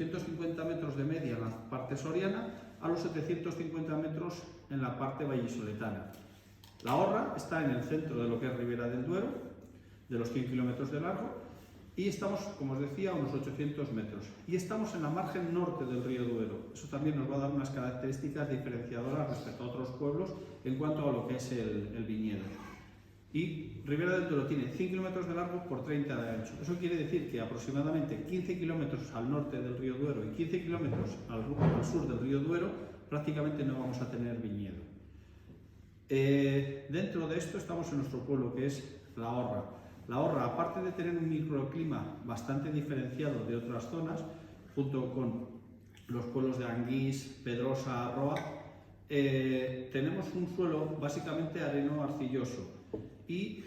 850 metros de media en la parte soriana a los 750 metros en la parte vallisoletana. La Horra está en el centro de lo que es Ribera del Duero, de los 100 kilómetros de largo, y estamos, como os decía, a unos 800 metros. Y estamos en la margen norte del río Duero. Eso también nos va a dar unas características diferenciadoras respecto a otros pueblos en cuanto a lo que es el viñedo. Y Ribera del Duero tiene 100 kilómetros de largo por 30 de ancho. Eso quiere decir que aproximadamente 15 kilómetros al norte del río Duero y 15 kilómetros al sur del río Duero prácticamente no vamos a tener viñedo. Dentro de esto estamos en nuestro pueblo, que es La Horra. La Horra, aparte de tener un microclima bastante diferenciado de otras zonas, junto con los pueblos de Anguís, Pedrosa, Roa, tenemos un suelo básicamente areno-arcilloso. Y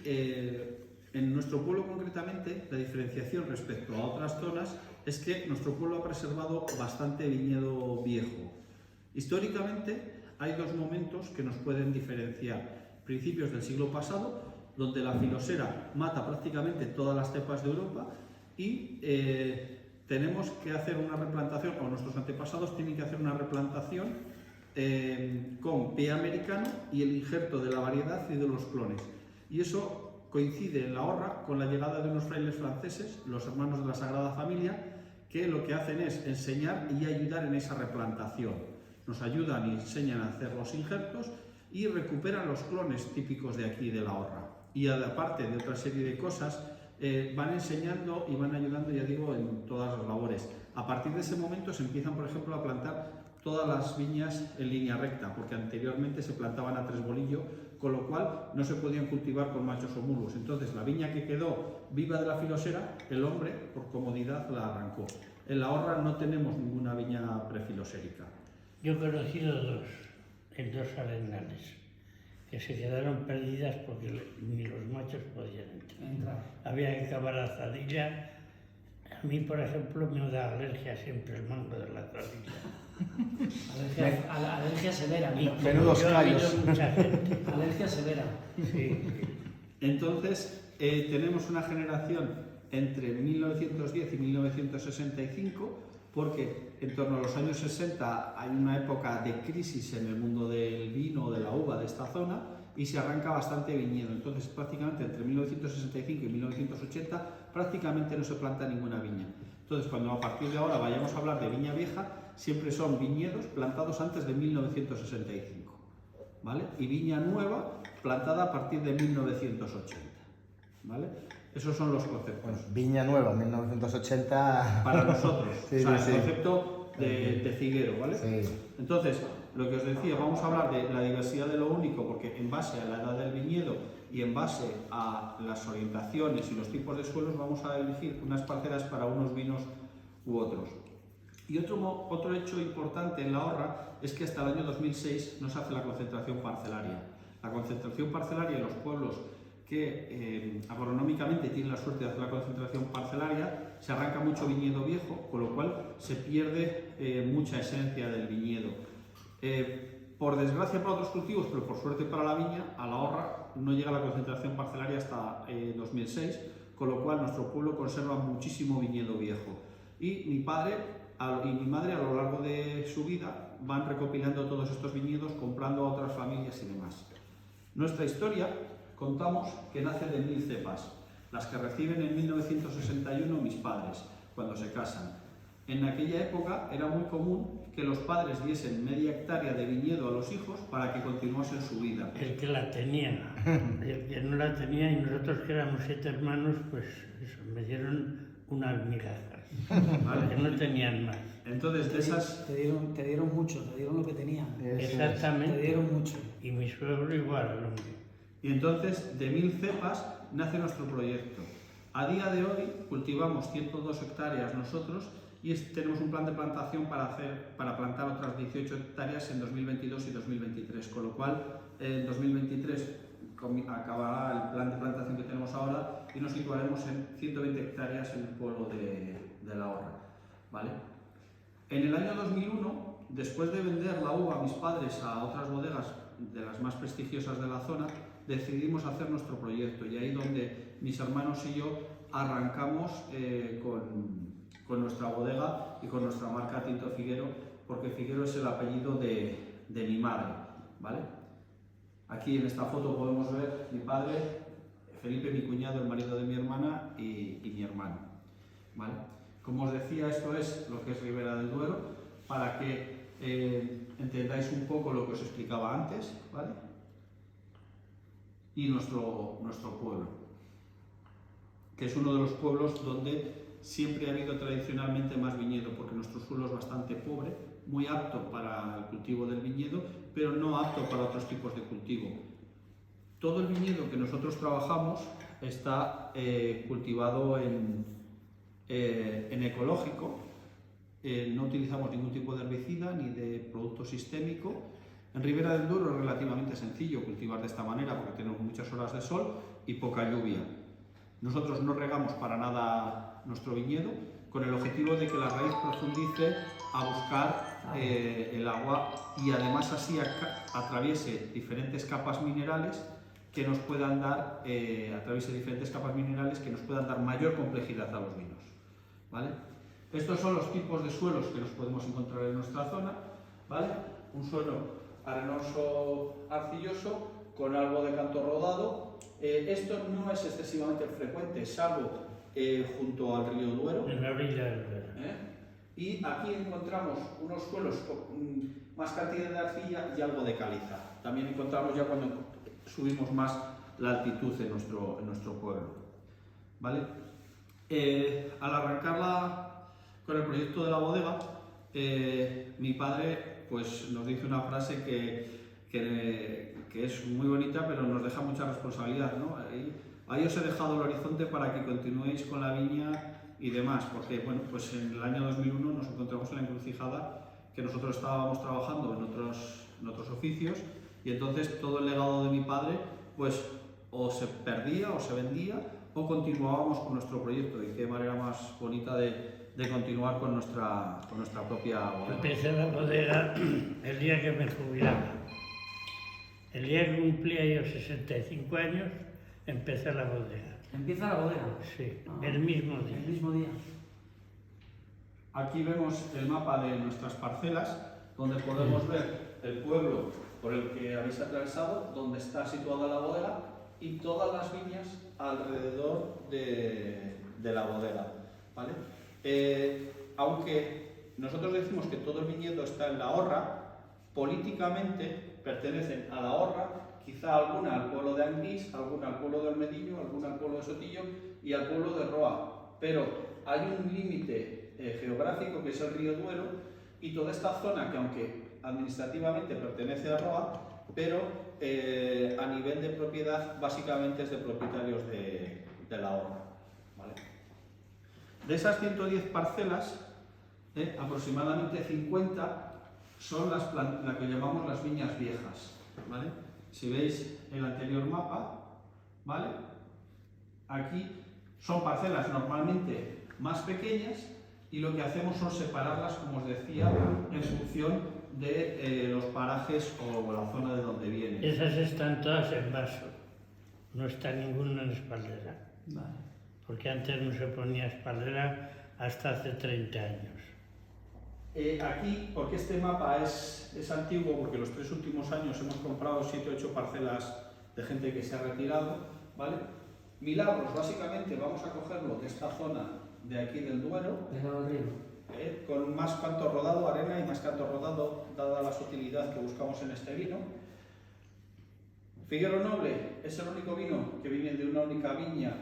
en nuestro pueblo concretamente, la diferenciación respecto a otras zonas es que nuestro pueblo ha preservado bastante viñedo viejo. Históricamente hay dos momentos que nos pueden diferenciar. Principios del siglo pasado, donde la filosera mata prácticamente todas las cepas de Europa y tenemos que hacer una replantación, o nuestros antepasados tienen que hacer una replantación con P. americano y el injerto de la variedad y de los clones. Y eso coincide en La Horra con la llegada de unos frailes franceses, los hermanos de la Sagrada Familia, que lo que hacen es enseñar y ayudar en esa replantación. Nos ayudan y enseñan a hacer los injertos y recuperan los clones típicos de aquí de La Horra. Y aparte de otra serie de cosas, van enseñando y van ayudando, ya digo, en todas las labores. A partir de ese momento se empiezan, por ejemplo, a plantar todas las viñas en línea recta, porque anteriormente se plantaban a tres bolillo, con lo cual no se podían cultivar con machos o mulos. Entonces la viña que quedó viva de la filosera, el hombre, por comodidad, la arrancó. En La Horra no tenemos ninguna viña prefilosérica. Yo he conocido dos, en dos arenales, que se quedaron perdidas porque ni los machos podían entrar. Había que cavar la zadilla. A mí, por ejemplo, me da alergia siempre el mango de la zadilla. Alergia severa. Menudos callos. Alergia severa. Sí. Entonces, tenemos una generación entre 1910 y 1965, porque en torno a los años 60 hay una época de crisis en el mundo del vino, de la uva de esta zona, y se arranca bastante viñedo. Entonces, prácticamente entre 1965 y 1980 prácticamente no se planta ninguna viña. Entonces, cuando a partir de ahora vayamos a hablar de viña vieja, siempre son viñedos plantados antes de 1965, ¿vale? Y viña nueva plantada a partir de 1980, ¿vale? Esos son los conceptos. Bueno, viña nueva, 1980... Para nosotros, sí, o sea, sí, el concepto de ciguero, ¿vale? Sí. Entonces, lo que os decía, vamos a hablar de la diversidad de lo único, porque en base a la edad del viñedo y en base a las orientaciones y los tipos de suelos vamos a elegir unas parcelas para unos vinos u otros. Y otro hecho importante en La Horra es que hasta el año 2006 no se hace la concentración parcelaria. La concentración parcelaria en los pueblos que agronómicamente tienen la suerte de hacer la concentración parcelaria, se arranca mucho viñedo viejo, con lo cual se pierde mucha esencia del viñedo. Por desgracia para otros cultivos, pero por suerte para la viña, a La Horra no llega la concentración parcelaria hasta 2006, con lo cual nuestro pueblo conserva muchísimo viñedo viejo. Y mi padre y mi madre a lo largo de su vida van recopilando todos estos viñedos, comprando a otras familias y demás. Nuestra historia, contamos que nace de 1000 cepas, las que reciben en 1961 mis padres, cuando se casan. En aquella época era muy común que los padres diesen media hectárea de viñedo a los hijos para que continuasen su vida. El que la tenía, el que no la tenía, y nosotros que éramos 7 hermanos, pues eso, me dieron unas migajas, ¿vale? Que no tenían más. Entonces, de esas... Te dieron mucho, te dieron lo que tenían. Exactamente. Te dieron mucho. Y mi suegro igual, el hombre. Y entonces, de 1000 cepas nace nuestro proyecto. A día de hoy cultivamos 102 hectáreas nosotros y tenemos un plan de plantación para plantar otras 18 hectáreas en 2022 y 2023, con lo cual en 2023 acabará el plan de plantación que tenemos ahora y nos situaremos en 120 hectáreas en el pueblo de La Horra, ¿vale? En el año 2001, después de vender la uva a mis padres a otras bodegas de las más prestigiosas de la zona, decidimos hacer nuestro proyecto, y ahí donde mis hermanos y yo arrancamos nuestra bodega y con nuestra marca Tinto Figuero, porque Figuero es el apellido de mi madre, ¿vale? Aquí en esta foto podemos ver mi padre, Felipe, mi cuñado, el marido de mi hermana y mi hermano, ¿vale? Como os decía, esto es lo que es Ribera del Duero, para que entendáis un poco lo que os explicaba antes, ¿vale? Y nuestro pueblo, que es uno de los pueblos donde siempre ha habido tradicionalmente más viñedo, porque nuestro suelo es bastante pobre, muy apto para el cultivo del viñedo, pero no apto para otros tipos de cultivo. Todo el viñedo que nosotros trabajamos está cultivado en ecológico, no utilizamos ningún tipo de herbicida ni de producto sistémico. En Ribera del Duero es relativamente sencillo cultivar de esta manera porque tenemos muchas horas de sol y poca lluvia. Nosotros no regamos para nada nuestro viñedo con el objetivo de que la raíz profundice a buscar el agua y además así atraviese diferentes capas minerales que nos puedan dar mayor complejidad a los vinos, ¿vale? Estos son los tipos de suelos que nos podemos encontrar en nuestra zona, ¿vale? Un suelo arenoso arcilloso con algo de canto rodado. Esto no es excesivamente frecuente, salvo junto al río Duero. En la orilla del Duero. Y aquí encontramos unos suelos con más cantidad de arcilla y algo de caliza. También encontramos ya cuando subimos más la altitud en nuestro pueblo, ¿vale? Al arrancar con el proyecto de la bodega, mi padre pues, nos dice una frase que es muy bonita, pero nos deja mucha responsabilidad, ¿no? Ahí os he dejado el horizonte para que continuéis con la viña y demás, porque bueno, pues en el año 2001 nos encontramos en la encrucijada que nosotros estábamos trabajando en otros oficios y entonces todo el legado de mi padre pues o se perdía o se vendía o continuábamos con nuestro proyecto y qué manera más bonita de continuar con nuestra propia bodega. Empecé la bodega el día que me jubilaba. El día que cumplía yo 65 años, empecé la bodega. ¿Empieza la bodega? Sí, el mismo día. El mismo día. Aquí vemos el mapa de nuestras parcelas, donde podemos ver el pueblo por el que habéis atravesado, donde está situada la bodega y todas las viñas alrededor de la bodega, ¿vale? Aunque nosotros decimos que todo el viñedo está en la Horra, políticamente pertenecen a la Horra, quizá alguna al pueblo de Anguís, alguna al pueblo de Olmedillo, alguna al pueblo de Sotillo y al pueblo de Roa, pero hay un límite geográfico que es el río Duero y toda esta zona que aunque administrativamente pertenece a Roa, pero a nivel de propiedad básicamente es de propietarios de la Horra, ¿vale? De esas 110 parcelas, aproximadamente 50 son las que llamamos las viñas viejas, ¿vale? Si veis el anterior mapa, ¿vale? Aquí son parcelas normalmente más pequeñas y lo que hacemos son separarlas, como os decía, en función de los parajes o la zona de donde vienen. Esas están todas en vaso, no está ninguna en espaldera. Vale. Porque antes no se ponía espaldera hasta hace 30 años. Aquí, porque este mapa es antiguo, porque los 3 últimos años hemos comprado 7 o 8 parcelas de gente que se ha retirado, ¿vale? Milagros, básicamente, vamos a cogerlo de esta zona de aquí del Duero, Pegado al río. con más canto rodado, arena y más canto rodado, dada la sutilidad que buscamos en este vino. Figuero Noble es el único vino que viene de una única viña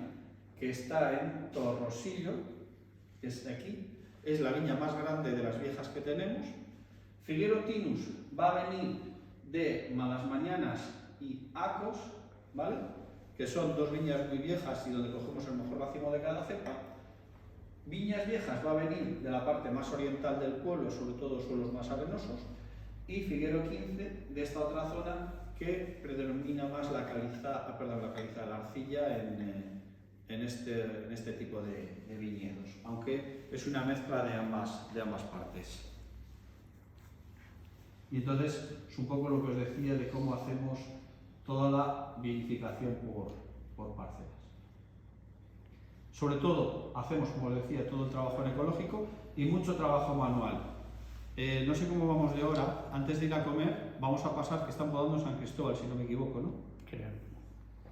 que está en Torrosillo, que es de aquí. Es la viña más grande de las viejas que tenemos. Figuero Tinus va a venir de Malas Mañanas y Acos, ¿vale? Que son 2 viñas muy viejas y donde cogemos el mejor racimo de cada cepa. Viñas Viejas va a venir de la parte más oriental del pueblo, sobre todo suelos más arenosos. Y Figuero 15 de esta otra zona que predomina más la arcilla en este tipo de viñedos, aunque es una mezcla de ambas partes. Y entonces es un poco lo que os decía de cómo hacemos toda la vinificación por parcelas. Sobre todo, hacemos, como les decía, todo el trabajo en ecológico y mucho trabajo manual. No sé cómo vamos de hora. Antes de ir a comer, vamos a pasar, que están podando San Cristóbal, si no me equivoco, ¿no? Creo.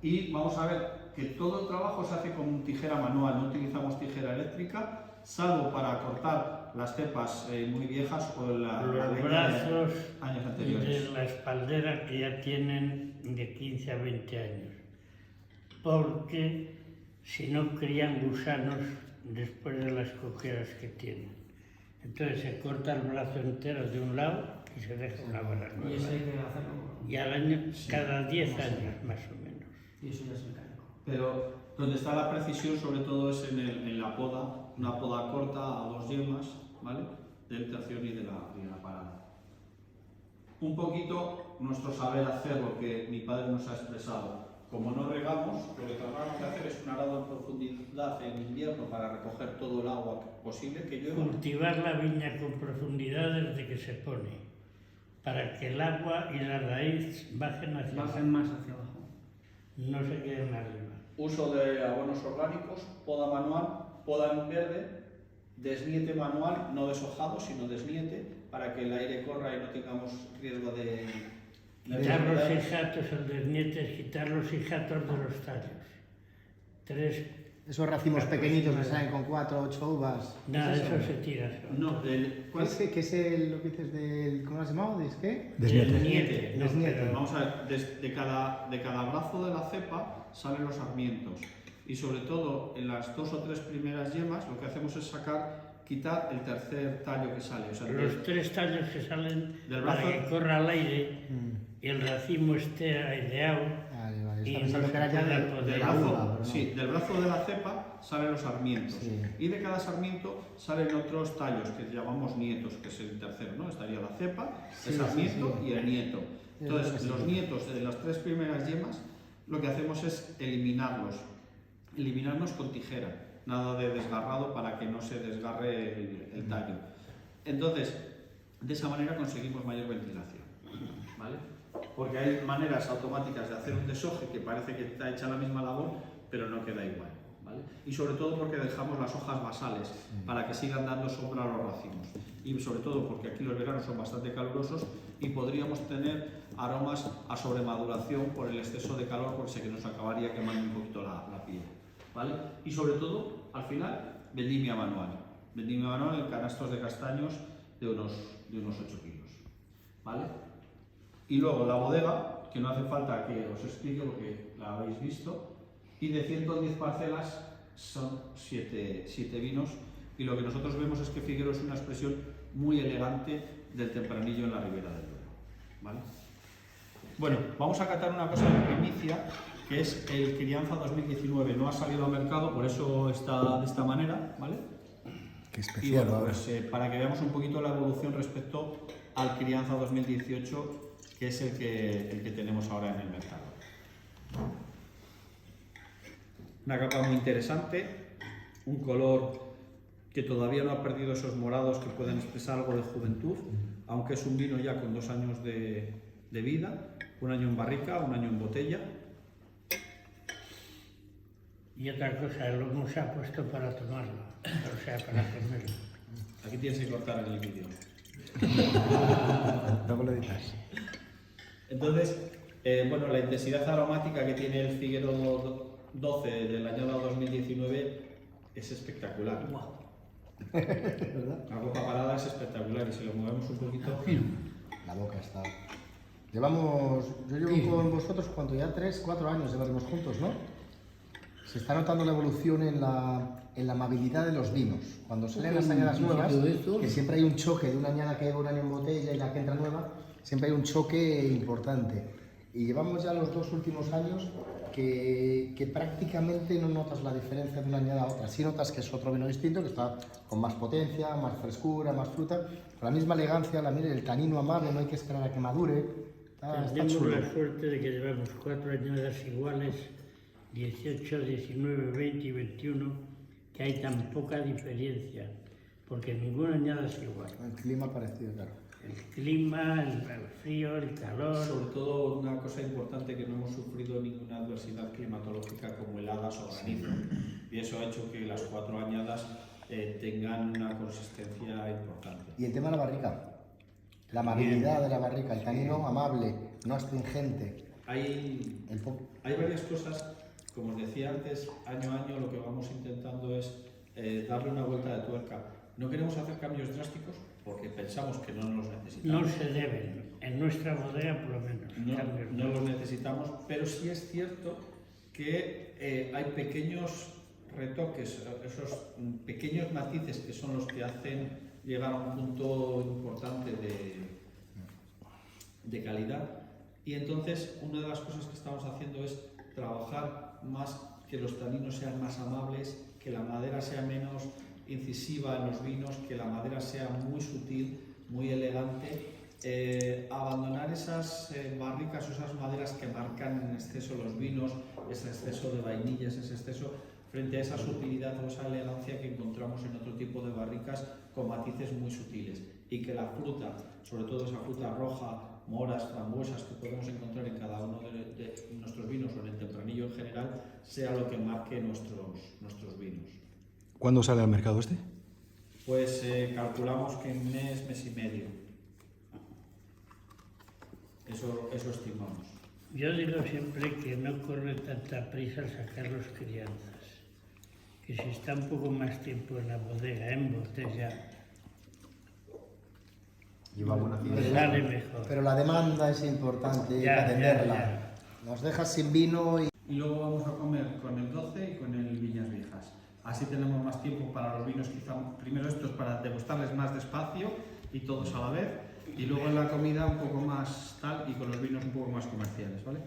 Y vamos a ver que todo el trabajo se hace con tijera manual, no utilizamos tijera eléctrica, salvo para cortar las cepas muy viejas o la Los brazos años de anteriores. la espaldera que ya tienen de 15 a 20 años. Porque si no crían gusanos después de las cojeras que tienen. Entonces se corta el brazo entero de un lado y se deja una vara Y nueva. eso hay que hacerlo. Y al año, cada 10 años más o menos. Y eso ya es mecánico. Pero donde está la precisión sobre todo es en la poda, una poda corta a 2 yemas, ¿vale? Del terción y de la parada. Un poquito nuestro saber hacer lo que mi padre nos ha expresado. Como no regamos, lo que tratamos de hacer es un arado en profundidad en invierno para recoger todo el agua posible que llueva. Cultivar la viña con profundidad desde que se pone, para que el agua y la raíz bajen hacia abajo, Bajen más hacia abajo. no se queden arriba. Uso de abonos orgánicos, poda manual, poda en verde, desniete manual, no deshojado, sino desniete, para que el aire corra y no tengamos riesgo de Quitar los hijatos, el desniete es quitar los hijatos de los tallos. 3, Esos racimos pequeñitos que salen con 4 o 8 uvas. nada, ¿Qué es eso se tira. No, ¿Qué es lo que dices del... ¿Cómo lo has llamado? ¿De qué? Desniete. No, Desniete. pero- Vamos a ver, de cada brazo de la cepa salen los sarmientos y sobre todo en las 2 o 3 primeras yemas lo que hacemos es quitar el tercer tallo que sale. O sea, Los 3 tallos que salen Del para brazo. que corra el aire y el racimo esté aireado. Vale, vale. Y Está pensando no que era se ya puede de poder- la brazo, uva, pero no. sí, del brazo de la cepa salen los sarmientos Sí. y de cada sarmiento salen otros tallos que llamamos nietos, que es el tercero, ¿no? Estaría la cepa, el Sí, sarmiento sí, sí. y el nieto. Sí, Entonces, es lo que los sí. nietos de las 3 primeras yemas, lo que hacemos es eliminarlos con tijera, nada de desgarrado para que no se desgarre el tallo. Entonces, de esa manera conseguimos mayor ventilación, ¿vale? Porque hay maneras automáticas de hacer un deshoje que parece que está hecha la misma labor, pero no queda igual, ¿vale? Y sobre todo porque dejamos las hojas basales para que sigan dando sombra a los racimos. Y sobre todo porque aquí los veranos son bastante calurosos y podríamos tener aromas a sobremaduración por el exceso de calor, porque sé que nos acabaría quemando un poquito la piel, ¿vale? Y sobre todo, al final, vendimia manual. Vendimia manual en canastos de castaños de unos 8 kilos, ¿vale? Y luego la bodega, que no hace falta que os explique porque la habéis visto, y de 110 parcelas son 7 vinos, y lo que nosotros vemos es que Figuero es una expresión muy elegante del tempranillo en la Ribera del Duero, ¿vale? Bueno, vamos a catar una cosa de primicia, que es el Crianza 2019. No ha salido al mercado, por eso está de esta manera, ¿vale? Qué Y especial. bueno, ahora. pues para que veamos un poquito la evolución respecto al Crianza 2018, que es el que tenemos ahora en el mercado. Una capa muy interesante, un color que todavía no ha perdido esos morados que pueden expresar algo de juventud, aunque es un vino ya con 2 años de vida, 1 año en barrica, 1 año en botella. Y otra cosa, el lomo se ha puesto para tomarlo, o sea, para comerlo. Aquí tienes que cortar el vídeo. Luego lo editas. Entonces, bueno, la intensidad aromática que tiene el Figuero 12 del año 2019 es espectacular. ¿Verdad? La copa parada es espectacular y si lo movemos un poquito... La boca está. Yo llevo con vosotros cuánto ya 3, 4 años llevaremos juntos, ¿no? Se está notando la evolución en la amabilidad de los vinos. Cuando salen las añadas nuevas, que siempre hay un choque de una añada que lleva 1 año en botella y la que entra nueva, siempre hay un choque importante. Y llevamos ya los 2 últimos años que prácticamente no notas la diferencia de una añada a otra. Sí notas que es otro vino distinto, que está con más potencia, más frescura, más fruta, con la misma elegancia, el tanino amable, no hay que esperar a que madure. Está Tenemos chulo. la suerte de que llevamos 4 añadas iguales, 18, 19, 20 y 21, que hay tan poca diferencia, porque ninguna añada es igual. El clima parecido, claro. El clima, el frío, el calor. Sobre todo una cosa importante, que no hemos sufrido ninguna adversidad climatológica como heladas o granizo, y eso ha hecho que las 4 añadas tengan una consistencia importante. Y el tema de la barrica, la amabilidad de la barrica, el tanino amable, no astringente. Hay varias cosas, como os decía antes, año a año lo que vamos intentando es darle una vuelta de tuerca. No queremos hacer cambios drásticos porque pensamos que no los necesitamos. No se deben, en nuestra bodega por lo menos. No los necesitamos, pero sí es cierto que hay pequeños retoques, esos pequeños matices que son los que hacen llegar a un punto importante de calidad. Y entonces una de las cosas que estamos haciendo es trabajar más, que los taninos sean más amables, que la madera sea menos incisiva en los vinos, que la madera sea muy sutil, muy elegante, abandonar esas barricas o esas maderas que marcan en exceso los vinos, ese exceso de vainillas, ese exceso, frente a esa sutilidad o esa elegancia que encontramos en otro tipo de barricas con matices muy sutiles, y que la fruta, sobre todo esa fruta roja, moras, frambuesas que podemos encontrar en cada uno de nuestros vinos o en el tempranillo en general, sea lo que marque nuestros vinos. ¿Cuándo sale al mercado este? Pues calculamos que en mes y medio. Eso estimamos. Yo digo siempre que no corre tanta prisa al sacar los crianzas, que si está un poco más tiempo en la bodega, en botella, Lleva buena sale mejor. Pero la demanda es importante, hay que atenderla. Nos dejas sin vino Y luego vamos a comer con el 12 y con el Viñas Viejas. Así tenemos más tiempo para los vinos, quizá primero estos para degustarles más despacio y todos a la vez, y luego en la comida un poco más tal, y con los vinos un poco más comerciales, ¿vale?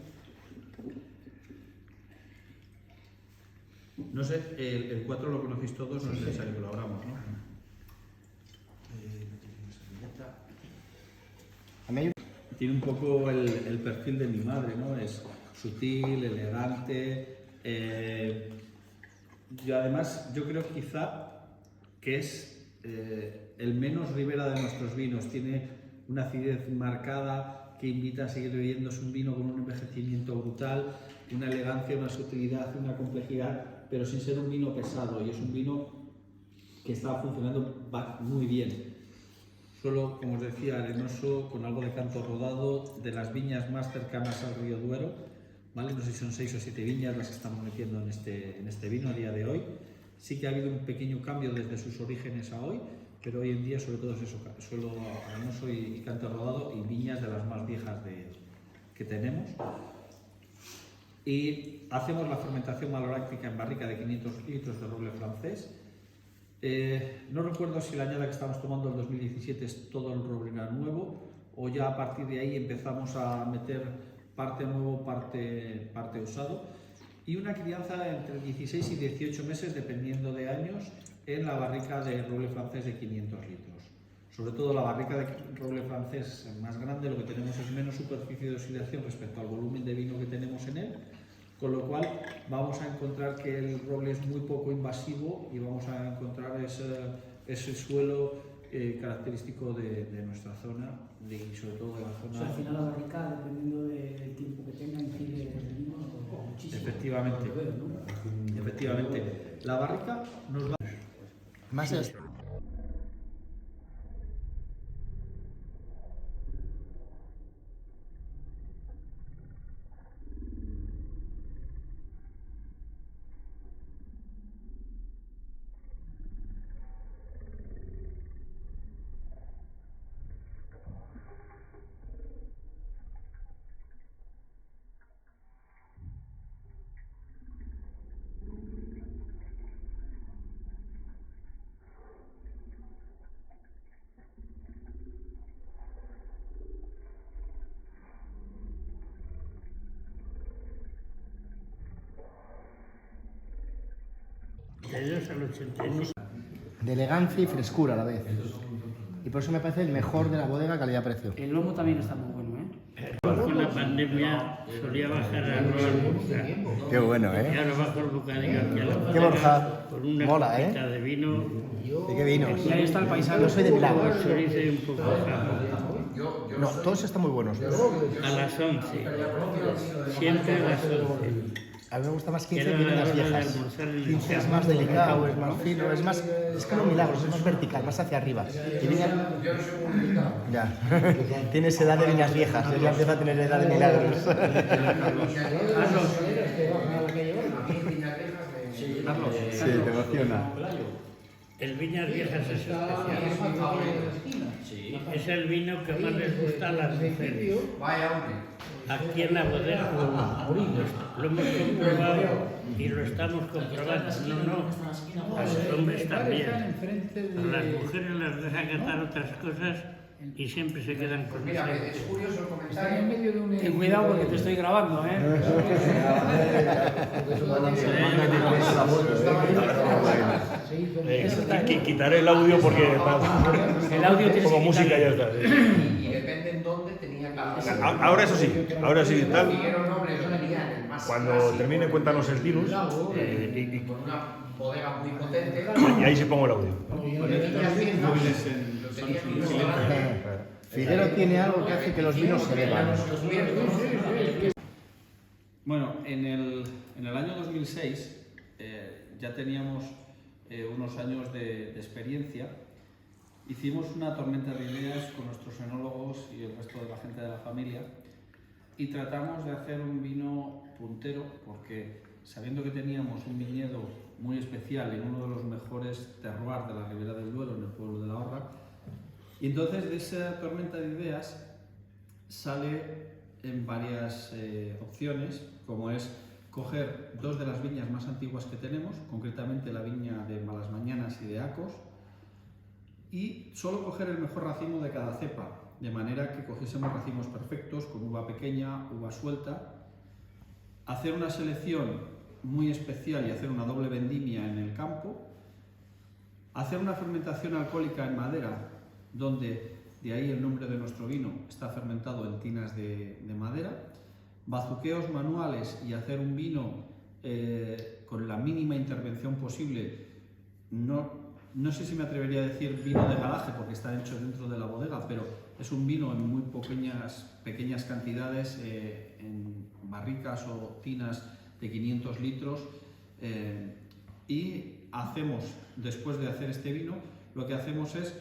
No sé, el 4 lo conocéis todos, no es necesario que lo abramos, ¿no? a mí. Tiene un poco el perfil de mi madre, ¿no? Es sutil, elegante, y además yo creo quizá que es el menos ribera de nuestros vinos. Tiene una acidez marcada que invita a seguir bebiendo. Es un vino con un envejecimiento brutal, una elegancia, una sutilidad, una complejidad, pero sin ser un vino pesado, y es un vino que está funcionando muy bien. Suelo, como os decía, arenoso, con algo de canto rodado, de las viñas más cercanas al río Duero, ¿vale? No sé si son 6 o 7 viñas las que estamos metiendo en este vino a día de hoy. Sí que ha habido un pequeño cambio desde sus orígenes a hoy, pero hoy en día sobre todo es eso, suelo arenoso y canto rodado, y viñas de las más viejas que tenemos. Y hacemos la fermentación maloláctica en barrica de 500 litros de roble francés. No recuerdo si la añada que estamos tomando el 2017 es todo el roble nuevo, o ya a partir de ahí empezamos a meter parte nuevo, parte usado, y una crianza entre 16 y 18 meses dependiendo de años en la barrica de roble francés de 500 litros. Sobre todo la barrica de roble francés más grande, lo que tenemos es menos superficie de oxidación respecto al volumen de vino que tenemos en él, con lo cual vamos a encontrar que el roble es muy poco invasivo y vamos a encontrar ese suelo característico de nuestra zona y sobre todo de la zona. O sea, al final la barrica, dependiendo del tiempo que tenga, incide en el vino muchísimo. Efectivamente. ¿No? Efectivamente. La barrica nos va... Más es. De 2 al 81. De elegancia y frescura a la vez. Y por eso me parece el mejor de la bodega calidad-precio. El lomo también está muy bueno, ¿eh? Con la pandemia solía bajar a no almorzar. Qué bueno, Y ¿eh? ahora bajo el bocadillo aquí a la Qué Borja. con una Mola, ¿eh? copita de vino, ¿De qué vinos? Y ahí está el paisano. Yo soy de Milagros. chorizo y un poco de jamón. No, todos están muy buenos. A las 11. Siempre a las 11. A mí me gusta más 15 Era que vienen la las hora de viejas. almorzar en el 15 es campo. más delicado, es más fino, es como Milagros, es más vertical, más hacia arriba. Y Viña... Ya. Tienes edad de viñas viejas, él ya empieza a tener edad de Milagros. Sí, te emociona. El Viñas Viejas es especial. Es el vino que más les gusta a las mujeres. Aquí en la bodega lo hemos comprobado y lo estamos comprobando. No, a los hombres también. A las mujeres les deja catar otras cosas y siempre se quedan con eso. Ten cuidado porque te estoy grabando, ¿eh? Quitaré el audio porque El audio tienes como que música ya quitarlo. está. Sí. Y depende en dónde tenía que Ahora eso sí, tal. Figuero Noble lo tenía en el más Cuando clásico, termine cuéntanos el Tinus con una bodega muy potente. y ahí sí pongo el audio. Móviles en los sonidos en silencio. Figuero tiene algo que hace que los vinos se beban. Bueno, en el año 2006 ya teníamos unos años de experiencia. Hicimos una tormenta de ideas con nuestros enólogos y el resto de la gente de la familia y tratamos de hacer un vino puntero porque sabiendo que teníamos un viñedo muy especial en uno de los mejores terroirs de la Ribera del Duero, en el pueblo de La Horra, y entonces de esa tormenta de ideas sale en varias opciones, como es coger dos de las viñas más antiguas que tenemos, concretamente la viña de Malas Mañanas y de Acos, y solo coger el mejor racimo de cada cepa, de manera que cogiésemos racimos perfectos, con uva pequeña, uva suelta, hacer una selección muy especial y hacer una doble vendimia en el campo, hacer una fermentación alcohólica en madera, donde de ahí el nombre de nuestro vino está fermentado en tinas de madera, bazuqueos manuales y hacer un vino con la mínima intervención posible. No sé si me atrevería a decir vino de garaje porque está hecho dentro de la bodega, pero es un vino en muy pequeñas cantidades, en barricas o tinas de 500 litros. Y hacemos, después de hacer este vino, lo que hacemos es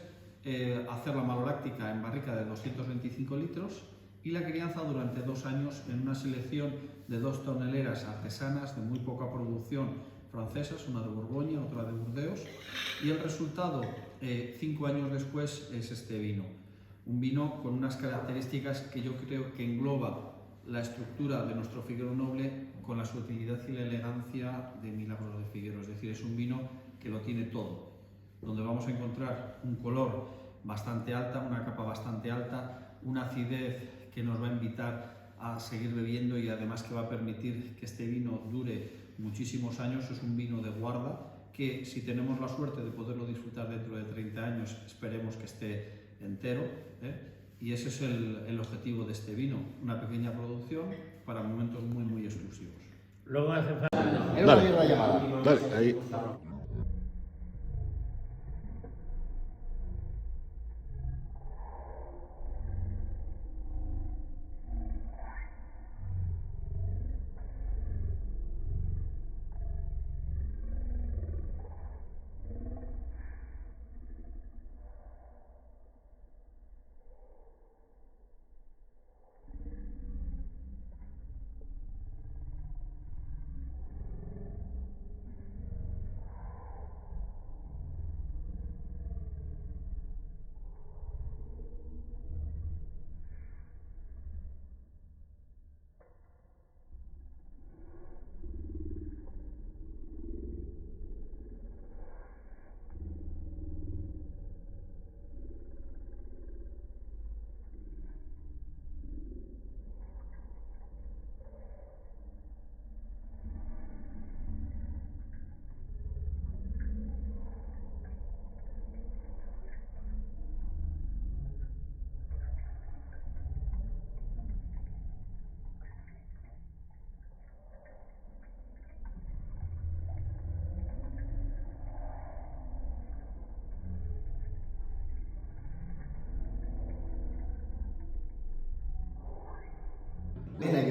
hacer la maloláctica en barrica de 225 litros y la crianza durante 2 años en una selección de 2 toneleras artesanas de muy poca producción francesas, una de Borgoña, otra de Burdeos, y el resultado 5 años después es este vino. Un vino con unas características que yo creo que engloba la estructura de nuestro Figuero Noble con la sutilidad y la elegancia de Milagros de Figuero, es decir, es un vino que lo tiene todo, donde vamos a encontrar un color bastante alta, una capa bastante alta, una acidez que nos va a invitar a seguir bebiendo y además que va a permitir que este vino dure muchísimos años. Es un vino de guarda que, si tenemos la suerte de poderlo disfrutar dentro de 30 años, esperemos que esté entero, y ese es el objetivo de este vino, una pequeña producción para momentos muy muy exclusivos. Luego hace falta... Dale, ahí.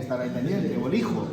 estar ahí pendiente, o el hijo.